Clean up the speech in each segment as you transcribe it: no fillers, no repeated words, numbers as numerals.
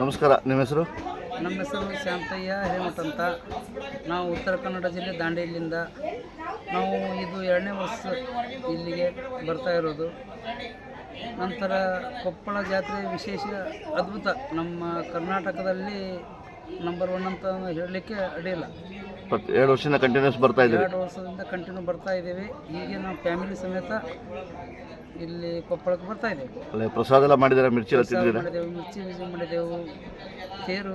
ನಮಸ್ಕಾರ, ನಿಮ್ಮ ಹೆಸರು? ನಮ್ಮ ಹೆಸರು ಶಾಂತಯ್ಯ ಹಿರೇಮಠ ಅಂತ. ನಾವು ಉತ್ತರ ಕನ್ನಡ ಜಿಲ್ಲೆ ದಾಂಡೇಲಿಯಿಂದ. ನಾವು ಇದು 2ನೇ ವರ್ಷ ಇಲ್ಲಿಗೆ ಬರ್ತಾ ಇರೋದು. ನಂತರ ಕೊಪ್ಪಳ ಜಾತ್ರೆ ವಿಶೇಷ ಅದ್ಭುತ, ನಮ್ಮ ಕರ್ನಾಟಕದಲ್ಲಿ ನಂಬರ್ 1 ಅಂತ ಹೇಳಲಿಕ್ಕೆ ಅಡ್ಡಿಲ್ಲ. 2 ವರ್ಷದಿಂದ ಕಂಟಿನ್ಯೂಸ್ ಬರ್ತಾ ಇದ್ದೀವಿ. 2 ವರ್ಷದಿಂದ ಕಂಟಿನ್ಯೂ ಬರ್ತಾ ಇದ್ದೀವಿ. ಹೀಗೆ ನಾವು ಫ್ಯಾಮಿಲಿ ಸಮೇತ ಇಲ್ಲಿ ಕೊಪ್ಪಳಕ್ಕೆ ಬರ್ತಾ ಇದ್ದೇವೆ. ಅಲ್ಲೇ ಪ್ರಸಾದ ಎಲ್ಲ ಮಾಡಿದ್ದಾರೆ, ಮಿರ್ಚಿ ಎಲ್ಲ ತಿಂದಿದ್ದೀರಾ? ಮಾಡಿದೆವು, ಮಿರ್ಚಿ ಬೀಜ ಮಾಡಿದೆವು. ತೇರು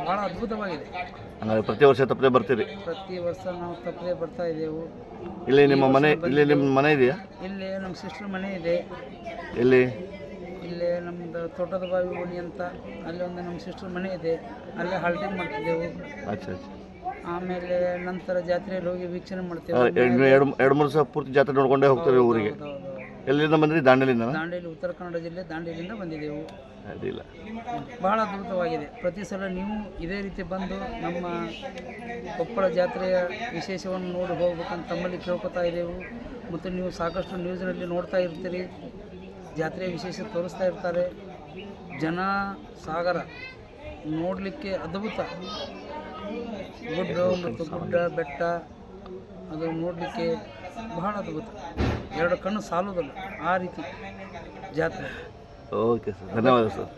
ಭಾಳ ಅದ್ಭುತವಾಗಿದೆ. ಹಂಗಾದ್ರೆ ಪ್ರತಿ ವರ್ಷ ತಪ್ಪದೆ ಬರ್ತೀರಿ? ಪ್ರತಿ ವರ್ಷ ನಾವು ತಪ್ಪದೆ ಬರ್ತಾ ಇದ್ದೆವು. ಇಲ್ಲಿ ನಿಮ್ಮ ಮನೆ ಇದೆಯಾ? ಇಲ್ಲಿ ನಮ್ಮ ಸಿಸ್ಟರ್ ಮನೆ ಇದೆ. ಎಲ್ಲಿ? ಇಲ್ಲೇ ನಮ್ಮದು ತೋಟದ ಬಾವಿ ಓಣಿ ಅಂತ, ಅಲ್ಲಿ ಒಂದು ನಮ್ಮ ಸಿಸ್ಟರ್ ಮನೆ ಇದೆ. ಅಲ್ಲೇ ಹಾಲ್ಟಿಂಗ್ ಮಾಡ್ತಿದ್ದೆವು. ಅಚ್ಚಾ. ಆಮೇಲೆ ನಂತರ ಜಾತ್ರೆಯಲ್ಲಿ ಹೋಗಿ ವೀಕ್ಷಣೆ ಮಾಡ್ತೇವೆ. 2-3 ದಿವಸ ಪೂರ್ತಿ ಜಾತ್ರೆ ನೋಡ್ಕೊಂಡೇ ಹೋಗ್ತಾರೆ ಊರಿಗೆ. ಎಲ್ಲಿಂದ ಬಂದ್ರಿ? ದಾಂಡೇಲಿಂದ? ದಾಂಡೇಲಿ, ಉತ್ತರ ಕನ್ನಡ ಜಿಲ್ಲೆ ದಾಂಡೇಲಿಂದ ಬಂದಿದ್ದೆವು. ಅಡ್ಡಿಲ್ಲ. ಬಹಳ ಅದ್ಭುತವಾಗಿದೆ. ಪ್ರತಿ ಸಲ ನೀವು ಇದೇ ರೀತಿ ಬಂದು ನಮ್ಮ ಕೊಪ್ಪಳ ಜಾತ್ರೆಯ ವಿಶೇಷವನ್ನು ನೋಡಿ ಹೋಗ್ಬೇಕಂತ ತಮ್ಮಲ್ಲಿ ಕೇಳ್ಕೊತಾ ಇದ್ದೆವು. ಮತ್ತು ನೀವು ಸಾಕಷ್ಟು ನ್ಯೂಸ್ನಲ್ಲಿ ನೋಡ್ತಾ ಇರ್ತೀರಿ, ಜಾತ್ರೆಯ ವಿಶೇಷ ತೋರಿಸ್ತಾ ಇರ್ತಾರೆ. ಜನ ಸಾಗರ ನೋಡಲಿಕ್ಕೆ ಅದ್ಭುತ. ಗುಡ್ಡ ಬೆಟ್ಟ ಅದು ನೋಡಲಿಕ್ಕೆ ಬಹಳ ಅದ್ಭುತ. 2 ಕಣ್ಣು ಸಾಲೋದಲ್ಲ ಆ ರೀತಿ ಜಾತ್ರೆ. ಓಕೆ ಸರ್, ಧನ್ಯವಾದ ಸರ್.